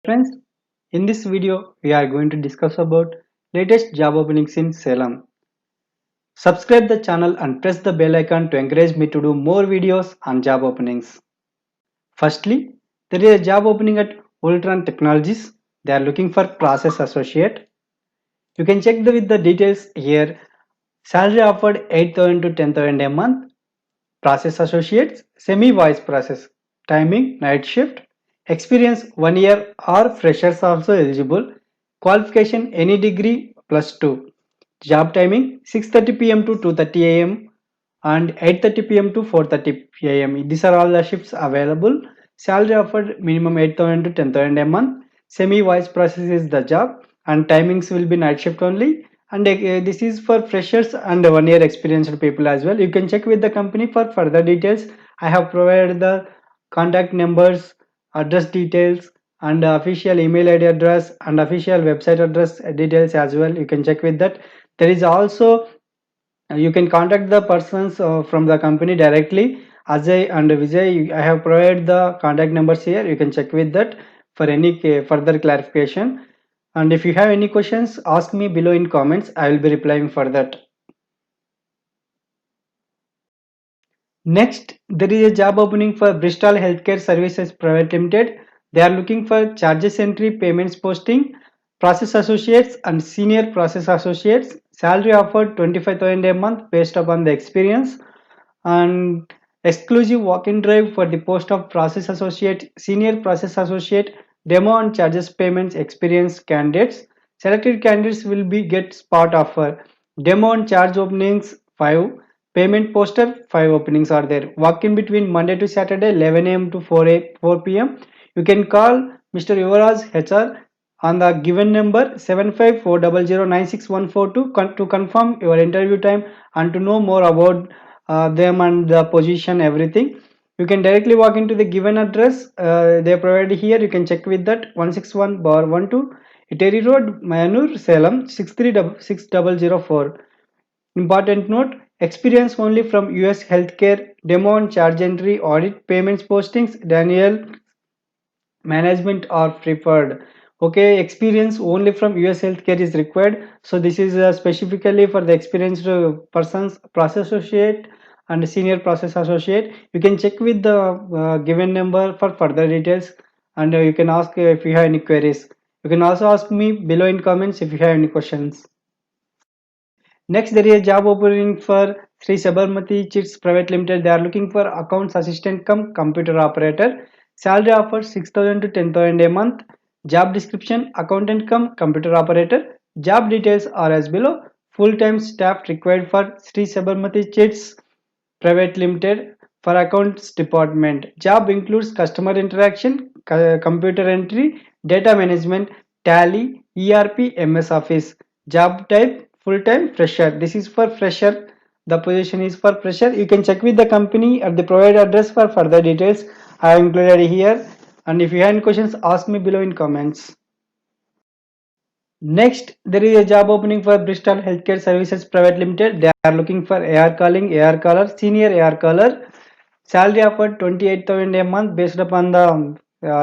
Friends, in this video we are going to discuss about latest job openings in Salem. Subscribe the channel and press the bell icon to encourage me to do more videos on job openings. Firstly, there is a job opening at Ultron Technologies. They are looking for process associate. You can check with the details here. Salary offered 8,000 to 10,000 a month. Process associates, semi-voice process. Timing, night shift. Experience 1 year or freshers also eligible. Qualification any degree plus 2. Job timing 6:30 p.m. to 2:30 a.m. and 8:30 p.m. to 4:30 a.m. These are all the shifts available. Salary offered minimum 8,000 to 10,000 a month. Semi-voice process is the job and timings will be night shift only. And this is for freshers and 1 year experienced people as well. You can check with the company for further details. I have provided the contact numbers, address details, and official email ID address and official website address details as well. You can check with that. There is also you can contact the persons from the company directly. Ajay and Vijay, I have provided the contact numbers here. You can check with that for any further clarification. And if you have any questions, ask me below in comments. I will be replying for that. Next, there is a job opening for Bristol Healthcare Services Private Limited. They are looking for charges entry, payments posting, process associates and senior process associates. Salary offered 25,000 a month based upon the experience and exclusive walk-in drive for the post of process associate, senior process associate, demo and charges payments experienced candidates. Selected candidates will be get spot offer. Demo and charge openings 5. Payment poster 5 openings are there. Walk in between Monday to Saturday 11 a.m. to 4 p.m. You can call Mr. Yuvraj HR on the given number 7540096142 to confirm your interview time and to know more about them and the position everything. You can directly walk into the given address they provided here. You can check with that 161/12 Iteri Road, Mayanur, Salem 636004. Important note, experience only from US healthcare, demo and charge entry, audit, payments postings, Daniel management are preferred. Okay, experience only from US healthcare is required. So this is specifically for the experienced persons, process associate and senior process associate. You can check with the given number for further details and you can ask if you have any queries. You can also ask me below in comments if you have any questions. Next, there is a job opening for Sri Sabarmati Chits Private Limited. They are looking for accounts assistant cum computer operator. Salary offer 6,000 to 10,000 a month. Job description accountant cum computer operator. Job details are as below. Full-time staff required for Sri Sabarmati Chits Private Limited for accounts department. Job includes customer interaction, computer entry, data management, tally, ERP, MS Office. Job type full-time fresher. This is for fresher. The position is for fresher. You can check with the company at the provided address for further details. I have included here. And if you have any questions, ask me below in comments. Next, there is a job opening for Bristol Healthcare Services Private Limited. They are looking for AR calling, AR caller, senior AR caller. Salary offered 28,000 a month based upon the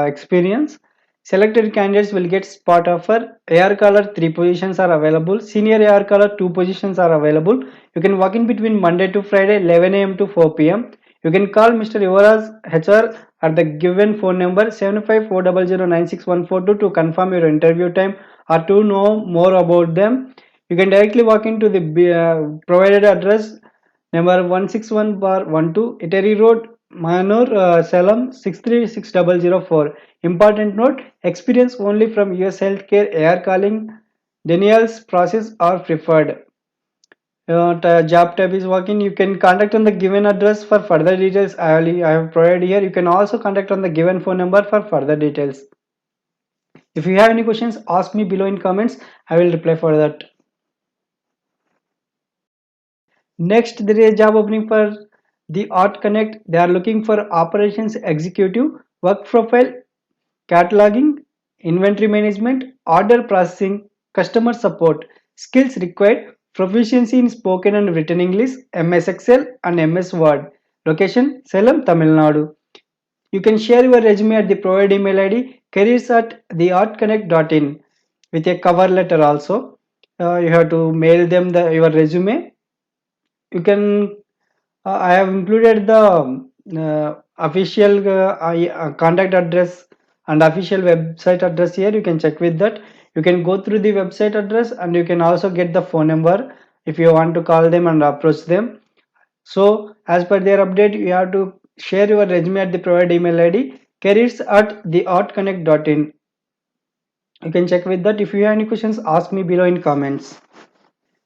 experience. Selected candidates will get spot offer. AR caller 3 positions are available. Senior AR caller 2 positions are available. You can walk in between Monday to Friday 11 a.m. to 4 p.m. You can call Mr. Yuvraj HR at the given phone number 7540096142 to confirm your interview time or to know more about them. You can directly walk into the provided address number 161/12 Iteri Road, Mayanur, Salem 636004. Important note, experience only from US healthcare AR calling, Daniels process are preferred. Job tab is working. You can contact on the given address for further details. I have provided here. You can also contact on the given phone number for further details. If you have any questions, ask me below in comments. I will reply for that. Next, there is a job opening for the Art Connect. They are looking for operations executive, work profile, cataloging, inventory management, order processing, customer support. Skills required, proficiency in spoken and written English, MS Excel and MS Word. Location, Salem, Tamil Nadu. You can share your resume at the provided email ID careers at theartconnect.in with a cover letter also. You have to mail them your resume. You can I have included the official contact address and official website address here. You can check with that. You can go through the website address and you can also get the phone number if you want to call them and approach them. So as per their update, you have to share your resume at the provided email ID careers at theartconnect.in. You can check with that. If you have any questions, ask me below in comments.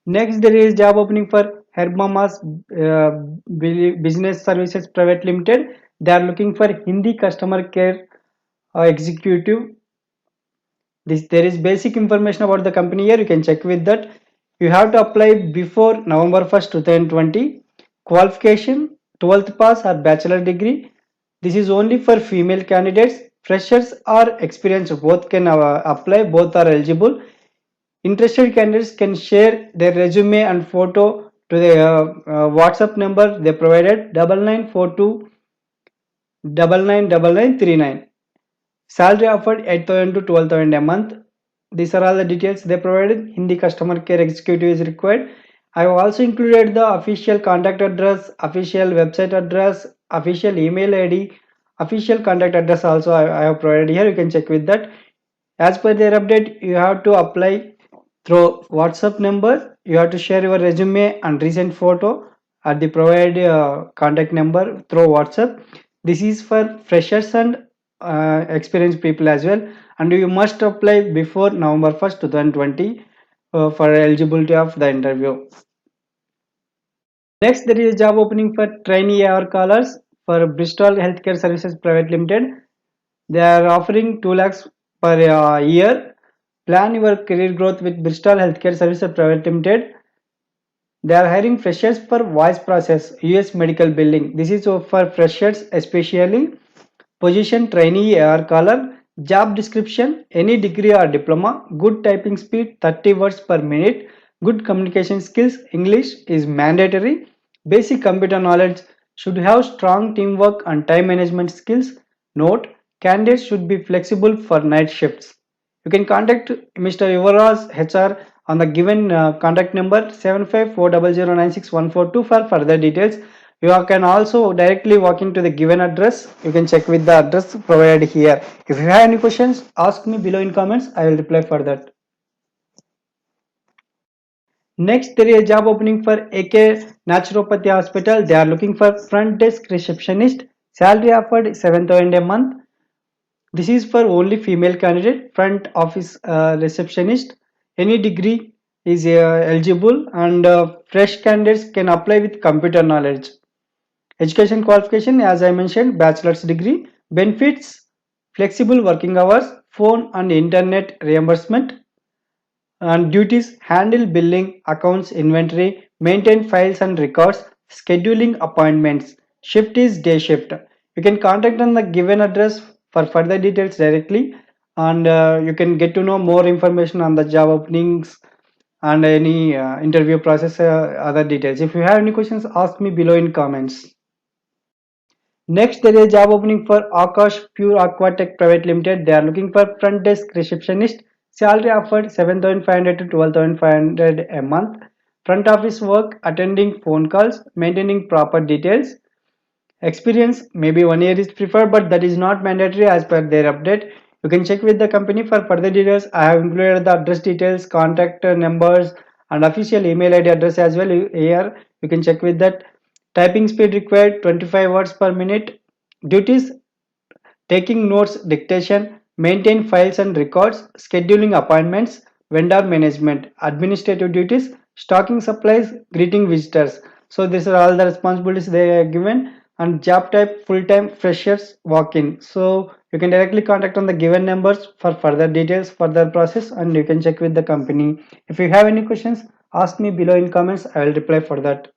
Next, there is job opening for Hermamas Business Services Private Limited. They are looking for Hindi customer care executive. There is basic information about the company here. You can check with that. You have to apply before November 1st, 2020. Qualification 12th pass or bachelor degree. This is only for female candidates. Freshers or experienced both can apply. Both are eligible. Interested candidates can share their resume and photo to the WhatsApp number they provided 9942 999939. Salary offered 8,000 to 12,000 a month. These are all the details they provided. Hindi customer care executive is required. I have also included the official contact address, official website address, official email ID, official contact address also I have provided here. You can check with that. As per their update, you have to apply through WhatsApp number. You have to share your resume and recent photo at the provided contact number through WhatsApp. This is for freshers and experienced people as well, and you must apply before November 1st, 2020 for eligibility of the interview. Next, there is a job opening for trainee AR callers for Bristol Healthcare Services Private Limited. They are offering 2 lakhs per year. Plan your career growth with Bristol Healthcare Services Private Limited. They are hiring freshers for voice process, US medical billing. This is for freshers especially. Position trainee AR caller. Job description any degree or diploma. Good typing speed 30 words per minute. Good communication skills. English is mandatory. Basic computer knowledge. Should have strong teamwork and time management skills. Note, candidates should be flexible for night shifts. You can contact Mr. Yuvaraj HR on the given contact number 7540096142 for further details. You can also directly walk into the given address. You can check with the address provided here. If you have any questions, ask me below in comments. I will reply for that. Next, there is a job opening for AK Naturopathy Hospital. They are looking for front desk receptionist. Salary offered 7,000 a month. This is for only female candidate, front office receptionist. Any degree is eligible, and fresh candidates can apply with computer knowledge. Education qualification, as I mentioned, bachelor's degree. Benefits, flexible working hours, phone and internet reimbursement. And duties, handle billing, accounts, inventory, maintain files and records, scheduling appointments. Shift is day shift. You can contact on the given address for further details directly, and you can get to know more information on the job openings and any interview process, other details. If you have any questions, ask me below in comments. Next, there is a job opening for Akash Pure Aquatech Private Limited. They are looking for front desk receptionist. Salary offered 7,500 to 12,500 a month. Front office work, attending phone calls, maintaining proper details. Experience, maybe 1 year is preferred, but that is not mandatory as per their update. You can check with the company for further details. I have included the address details, contact numbers, and official email ID address as well here. You can check with that. Typing speed required 25 words per minute. Duties, taking notes, dictation, maintain files and records, scheduling appointments, vendor management, administrative duties, stocking supplies, greeting visitors. So these are all the responsibilities they are given, and job type full-time freshers walk-in. So you can directly contact on the given numbers for further details, further process, and you can check with the company. If you have any questions, ask me below in comments. I will reply for that.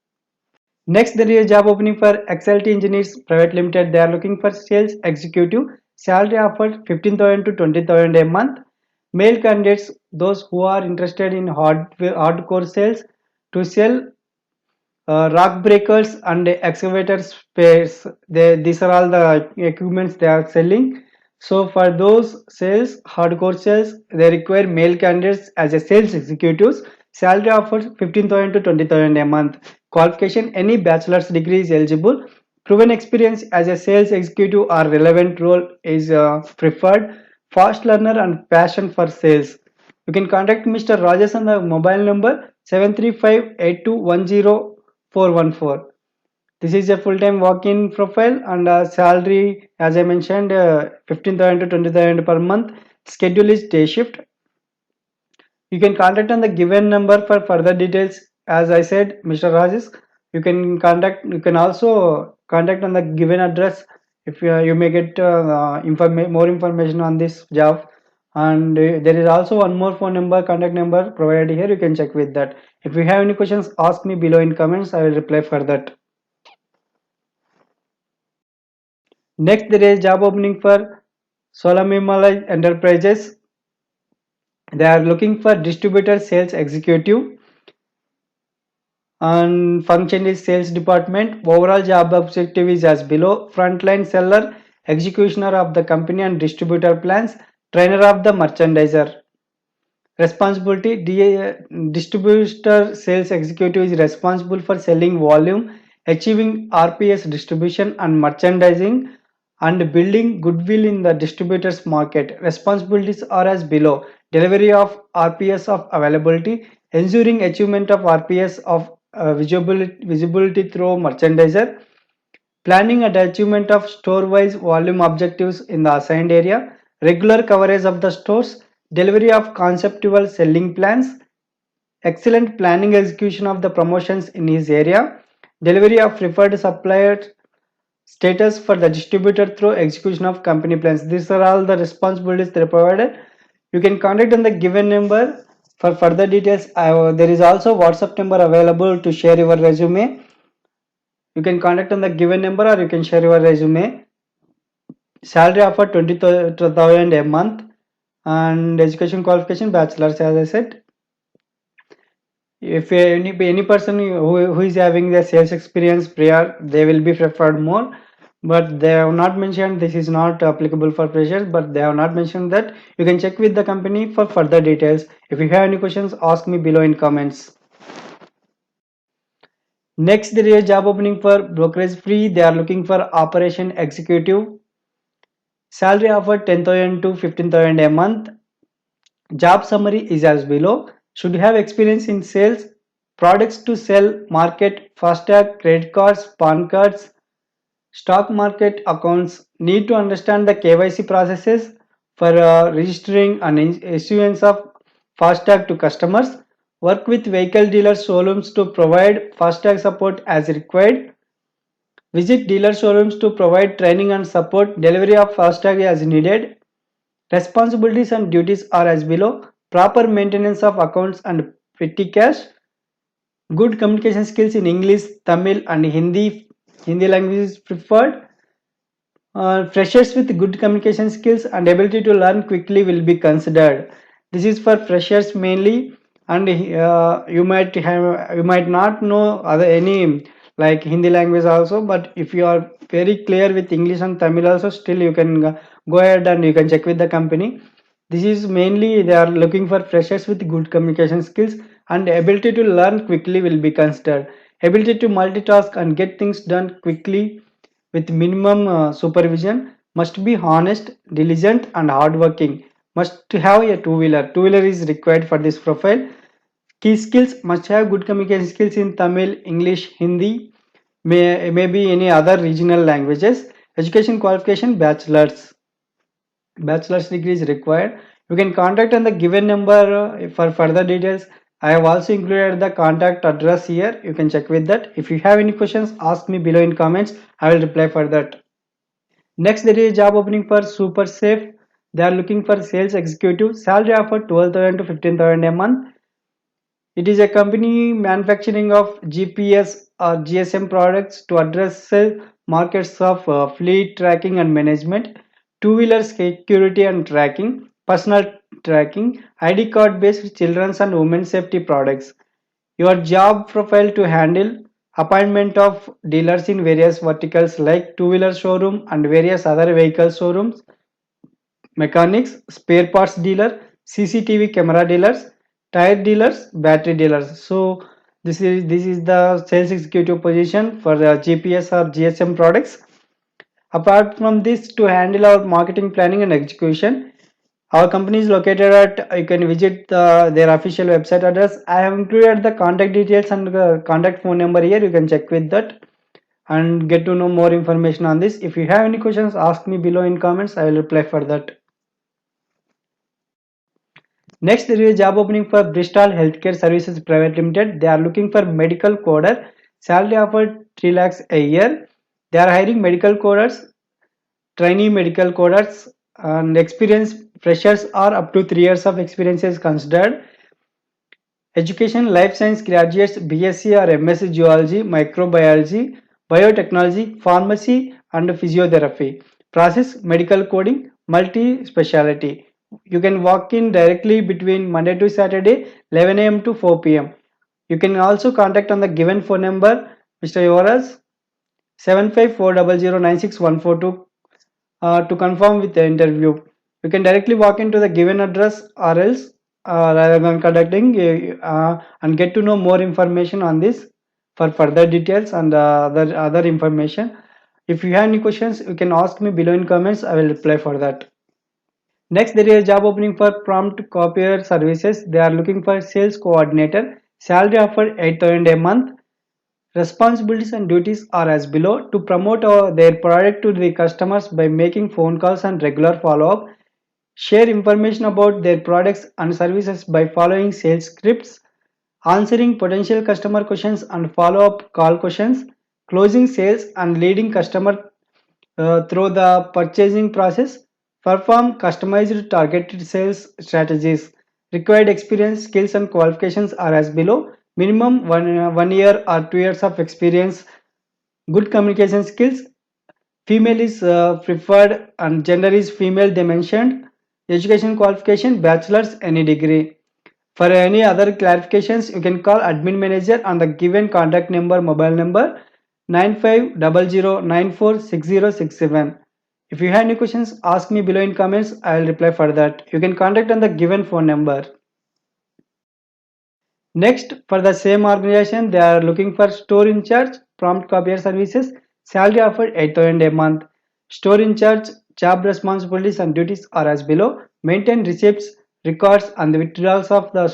Next, there is a job opening for XLT Engineers Private Limited. They are looking for sales executive. Salary offered 15,000 to 20,000 a month. Male candidates, those who are interested in hardcore sales, to sell rock breakers and excavator spares. These are all the equipments they are selling. So for those sales, hardcore sales, they require male candidates as a sales executives. Salary offers 15,000 to 20,000 a month. Qualification: any bachelor's degree is eligible. Proven experience as a sales executive or relevant role is preferred. Fast learner and passion for sales. You can contact Mr. Rajesh on the mobile number 73582104114. This is a full-time walk-in profile and salary, as I mentioned, 15,000 to 20,000 per month. Schedule is day shift. You can contact on the given number for further details. As I said, Mr. Rajesh, you can contact. You can also contact on the given address if you may get more information on this job. And there is also one more phone number, contact number provided here. You can check with that. If you have any questions, ask me below in comments. I will reply for that. Next, there is job opening for Solamimalai Enterprises. They are looking for distributor sales executive and function is sales department. Overall job objective is as below: frontline seller, executioner of the company and distributor plans, trainer of the merchandiser. Responsibility: distributor sales executive is responsible for selling volume, achieving RPS distribution and merchandising, and building goodwill in the distributors market. Responsibilities are as below: delivery of RPS of availability, ensuring achievement of RPS of visibility through merchandiser, planning and achievement of store-wise volume objectives in the assigned area, regular coverage of the stores, delivery of conceptual selling plans, excellent planning execution of the promotions in his area, delivery of preferred supplier status for the distributor through execution of company plans. These are all the responsibilities that are provided. You can contact on the given number for further details. There is also WhatsApp number available to share your resume. You can contact on the given number or you can share your resume. Salary offer 20,000 a month and education qualification bachelor's, as I said. If any person who is having the sales experience prior, they will be preferred more, but they have not mentioned this is not applicable for freshers, but they have not mentioned that. You can check with the company for further details. If you have any questions, ask me below in comments. Next, there is a job opening for brokerage free. They are looking for operation executive. Salary offered 10,000 to 15,000 a month. Job summary is as below. Should have experience in sales, products to sell, market, FASTag, credit cards, PAN cards, stock market accounts. Need to understand the KYC processes for registering and issuance of FASTag to customers. Work with vehicle dealer showrooms to provide FASTag support as required. Visit dealer showrooms to provide training and support. Delivery of FASTag as needed. Responsibilities and duties are as below: proper maintenance of accounts and petty cash, good communication skills in English, Tamil and Hindi language is preferred. Freshers with good communication skills and ability to learn quickly will be considered. This is for freshers mainly, and you might not know other any like Hindi language also, but if you are very clear with English and Tamil also, still you can go ahead and you can check with the company. This is mainly they are looking for freshers with good communication skills and ability to learn quickly will be considered. Ability to multitask and get things done quickly with minimum supervision, must be honest, diligent and hardworking, must have a two-wheeler. Two-wheeler is required for this profile. Key skills: must have good communication skills in Tamil, English, Hindi, maybe any other regional languages. Education qualification bachelor's degree is required. You can contact on the given number for further details. I have also included the contact address here. You can check with that. If you have any questions, ask me below in comments. I will reply for that. Next, there is a job opening for Super Safe. They are looking for sales executive. Salary offer 12,000 to 15,000 a month. It is a company manufacturing of GPS or GSM products to address markets of fleet tracking and management, two-wheeler security and tracking, personal tracking, ID card based children's and women's safety products. Your job profile to handle appointment of dealers in various verticals like two-wheeler showroom and various other vehicle showrooms, mechanics, spare parts dealer, CCTV camera dealers, tire dealers, battery dealers. So this is the sales executive position for the GPS or GSM products. Apart from this, to handle our marketing planning and execution, our company is located at, you can visit their official website address. I have included the contact details and the contact phone number here. You can check with that and get to know more information on this. If you have any questions, ask me below in comments. I will reply for that. Next, there is a job opening for Bristol Healthcare Services Private Limited. They are looking for medical coder. Salary offered 3 lakhs a year. They are hiring medical coders, trainee medical coders, and experienced freshers are up to 3 years of experience is considered. Education, life science graduates, BSc or MSc Zoology, Microbiology, Biotechnology, Pharmacy and Physiotherapy. Process, medical coding, multi-speciality. You can walk in directly between Monday to Saturday, 11 a.m. to 4 p.m. You can also contact on the given phone number, Mr. Yoras, 7540096142 to confirm with the interview. You can directly walk into the given address or else rather than contacting and get to know more information on this for further details and other information. If you have any questions, you can ask me below in comments. I will reply for that. Next, there is a job opening for prompt copier services. They are looking for sales coordinator. Salary offered 8,000 a month. Responsibilities and duties are as below: to promote their product to the customers by making phone calls and regular follow-up, share information about their products and services by following sales scripts, answering potential customer questions and follow-up call questions, closing sales and leading customer through the purchasing process, perform customized targeted sales strategies. Required experience, skills and qualifications are as below: minimum 1 year or 2 years of experience, good communication skills, female is preferred and gender is female they mentioned, education qualification bachelor's any degree. For any other clarifications, you can call admin manager on the given contact number, mobile number 9500946067. If you have any questions, ask me below in comments. I will reply for that. You can contact on the given phone number. Next, for the same organization, they are looking for store in charge, prompt copier services, salary offered 8,000 a month. Store in charge, job responsibilities and duties are as below: maintain receipts, records and the withdrawals of the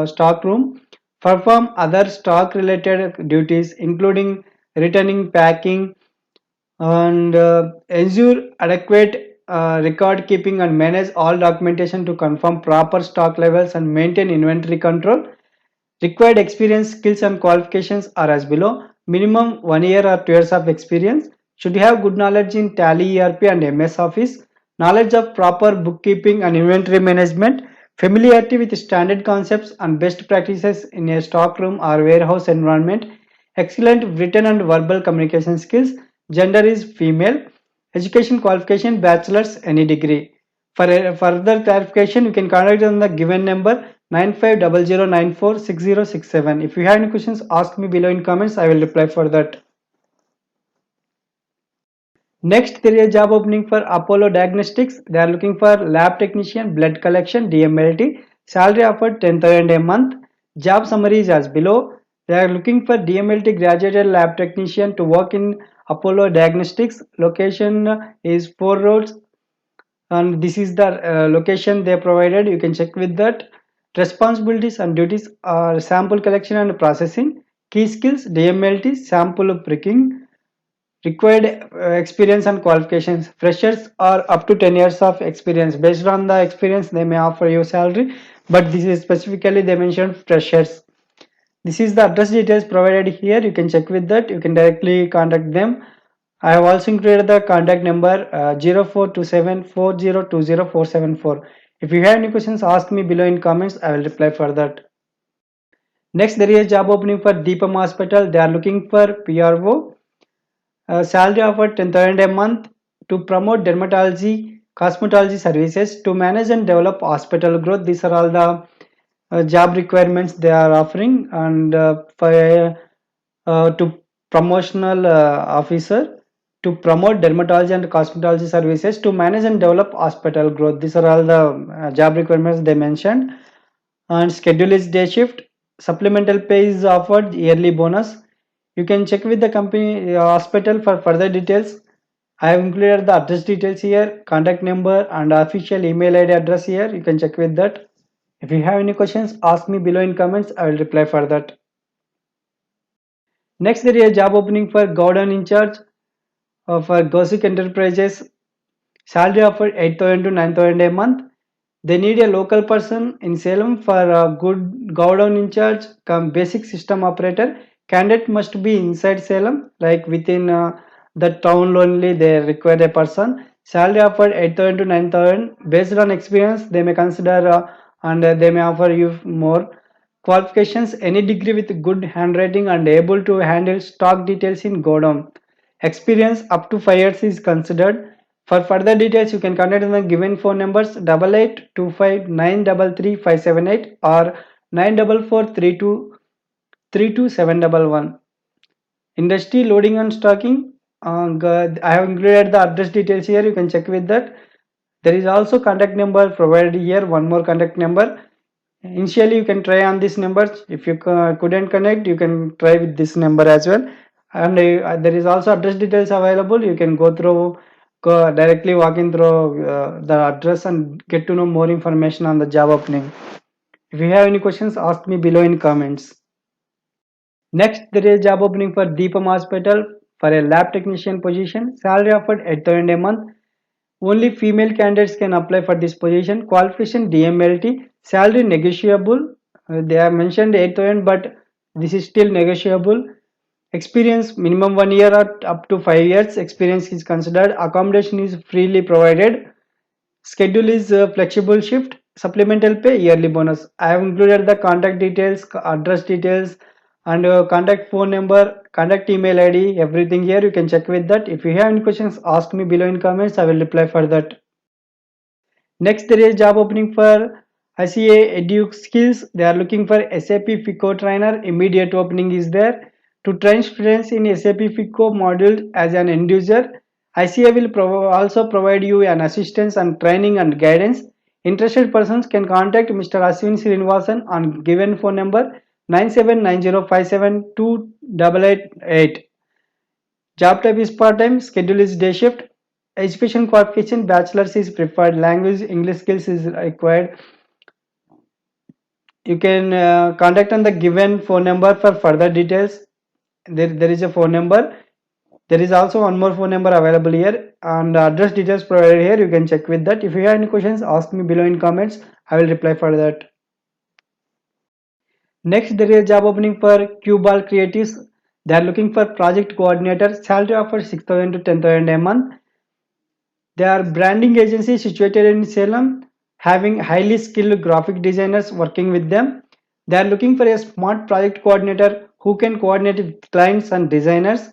stock room, perform other stock related duties including returning, packing, and ensure adequate record keeping and manage all documentation to confirm proper stock levels and maintain inventory control. Required experience, skills and qualifications are as below: minimum 1 year or 2 years of experience, should have good knowledge in Tally, ERP and MS Office, knowledge of proper bookkeeping and inventory management, familiarity with standard concepts and best practices in a stockroom or warehouse environment, excellent written and verbal communication skills, gender is female, education qualification bachelor's any degree. For further clarification, you can contact on the given number 9500946067. If you have any questions, ask me below in comments. I will reply for that. Next, there is a job opening for Apollo Diagnostics. They are looking for lab technician, blood collection, DMLT. Salary offered 10,000 a month. Job summary is as below. They are looking for DMLT graduated lab technician to work in Apollo Diagnostics. Location is 4 roads, and this is the location they provided. You can check with that. Responsibilities and duties are sample collection and processing. Key skills: DMLT, sample pricking. Required experience and qualifications: freshers are up to 10 years of experience. Based on the experience they may offer you salary, but this is specifically they mentioned freshers. This is the address details provided here. You can check with that. You can directly contact them. I have also included the contact number 0427402044. If you have any questions, ask me below in comments. I will reply for that. Next, there is a job opening for Deepam Hospital. They are looking for PRO. Salary offered 10,000 a month, to promote dermatology, cosmetology services, to manage and develop hospital growth. These are all the job requirements they are offering, and for to promotional officer. to promote dermatology and cosmetology services, to manage and develop hospital growth. These are all the job requirements they mentioned. And schedule is day shift. Supplemental pay is offered, yearly bonus. You can check with the company hospital for further details. I have included the address details here, contact number and official email ID address here. You can check with that. If you have any questions, ask me below in comments. I will reply for that. Next, there is a job opening for Gordon in charge for Gosik Enterprises. Salary offered 8,000 to 9,000 a month. They need a local person in Salem for a good godown in charge, come basic system operator. Candidate must be inside Salem, like within the town only they require a person. Salary offered 8,000 to 9,000. Based on experience, they may consider and they may offer you more. Qualifications: any degree with good handwriting and able to handle stock details in godown. Experience up to 5 years is considered. For further details, you can contact the given phone numbers 8825933578 or 94432 Industry loading and stocking. I have included the address details here. You can check with that. There is also contact number provided here. One more contact number. Initially, you can try on these numbers. If you couldn't connect, you can try with this number as well. And there is also address details available. You can go directly walk in through the address and get to know more information on the job opening. If you have any questions, ask me below in comments. Next, there is job opening for Deepam Hospital for a lab technician position. Salary offered 8,000 a month. Only female candidates can apply for this position. Qualification DMLT. Salary negotiable. They have mentioned 8,000, but this is still negotiable. Experience minimum 1 year or up to 5 years. Experience is considered. Accommodation is freely provided. Schedule is flexible shift. Supplemental pay, yearly bonus. I have included the contact details, address details, and contact phone number, contact email ID, everything here. You can check with that. If you have any questions, ask me below in comments. I will reply for that. Next, there is job opening for ICA Edu Skills. They are looking for SAP FICO trainer. Immediate opening is there. To train students in SAP FICO module as an end user, ICA will also provide you an assistance and training and guidance. Interested persons can contact Mr. Ashwin Srinivasan on given phone number 9790572888. Job type is part-time, schedule is day shift. Education qualification, bachelor's is preferred. Language, English skills is required. You can contact on the given phone number for further details. There is a phone number. There is also one more phone number available here and address details provided here. You can check with that. If you have any questions, ask me below in comments. I will reply for that. Next, there is a job opening for Qbal Creatives. They are looking for project coordinator. Salary offer 6,000 to 10,000 a month. They are branding agency situated in Salem, having highly skilled graphic designers working with them. They are looking for a smart project coordinator who can coordinate with clients and designers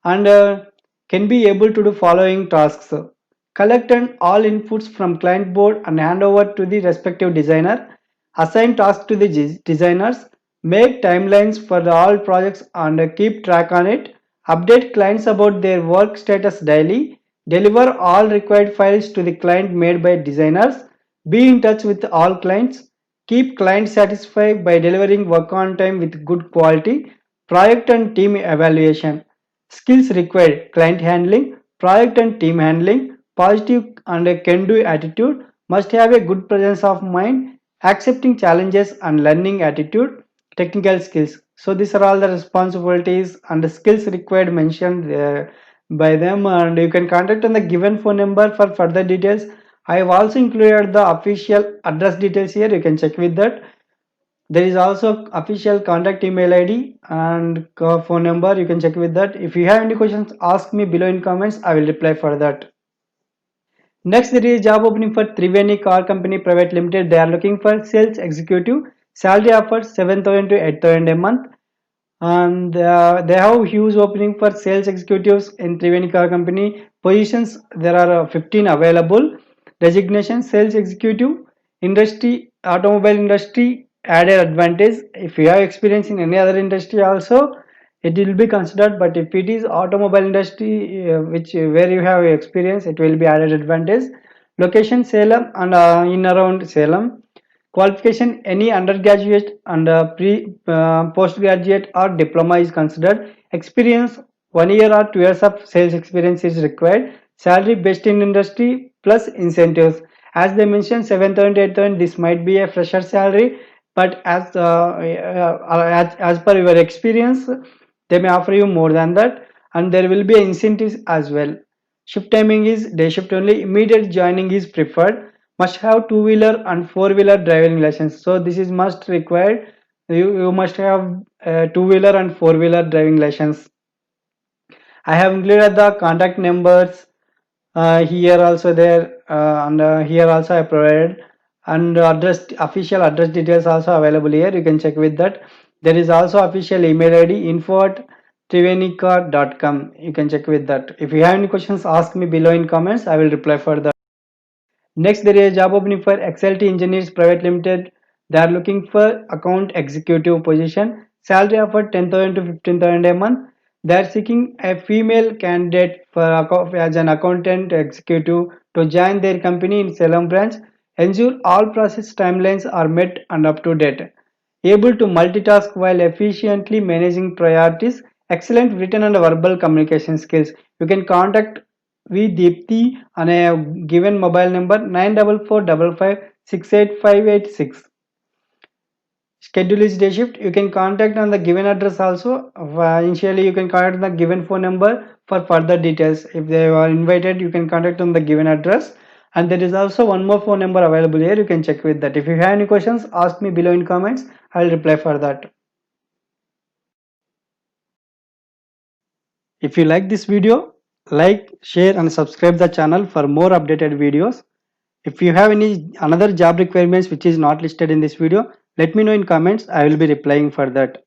and can be able to do following tasks. Collect and all inputs from client board and hand over to the respective designer. Assign tasks to the designers. Make timelines for all projects and keep track on it. Update clients about their work status daily. Deliver all required files to the client made by designers. Be in touch with all clients. Keep clients satisfied by delivering work on time with good quality. Project and team evaluation. Skills required: client handling, project and team handling, positive and a can-do attitude, must have a good presence of mind, accepting challenges and learning attitude, technical skills. So these are all the responsibilities and the skills required mentioned by them, and you can contact on the given phone number for further details. I have also included the official address details here. You can check with that. There is also official contact email ID and phone number. You can check with that. If you have any questions, ask me below in comments. I will reply for that. Next, there is job opening for Triveni Car Company Private Limited. They are looking for sales executive. Salary offer 7,000 to 8,000 a month. And they have huge opening for sales executives in Triveni Car Company. Positions, there are 15 available. Designation: sales executive. Industry: automobile industry. Added advantage: if you have experience in any other industry also, it will be considered. But if it is automobile industry, which where you have experience, it will be added advantage. Location Salem and in around Salem. Qualification, any undergraduate and postgraduate or diploma is considered. Experience, 1 year or 2 years of sales experience is required. Salary based in industry plus incentives. As they mentioned, 7,000, 8,000, this might be a fresher salary, but as per your experience, they may offer you more than that, and there will be incentives as well. Shift timing is day shift only. Immediate joining is preferred. Must have two-wheeler and four-wheeler driving license. So this is must required. You must have two-wheeler and four-wheeler driving license. I have included the contact numbers here also there, and here also I provided, and address, official address details also available here. You can check with that. There is also official email ID info@trivenica.com. You can check with that. If you have any questions, ask me below in comments. I will reply for that. Next, there is a job opening for XLT Engineers Private Limited. They are looking for account executive position. Salary offered 10,000 to 15,000 a month. They are seeking a female candidate for as an accountant executive to join their company in Salem branch. Ensure all process timelines are met and up to date. Able to multitask while efficiently managing priorities. Excellent written and verbal communication skills. You can contact V Deepthi on a given mobile number 94455 Schedule is day shift. You can contact on the given address also. Initially, you can contact the given phone number for further details. If they are invited, you can contact on the given address. And there is also one more phone number available here. You can check with that. If you have any questions, ask me below in comments. I will reply for that. If you like this video, like, share and subscribe the channel for more updated videos. If you have any another job requirements which is not listed in this video, let me know in comments. I will be replying for that.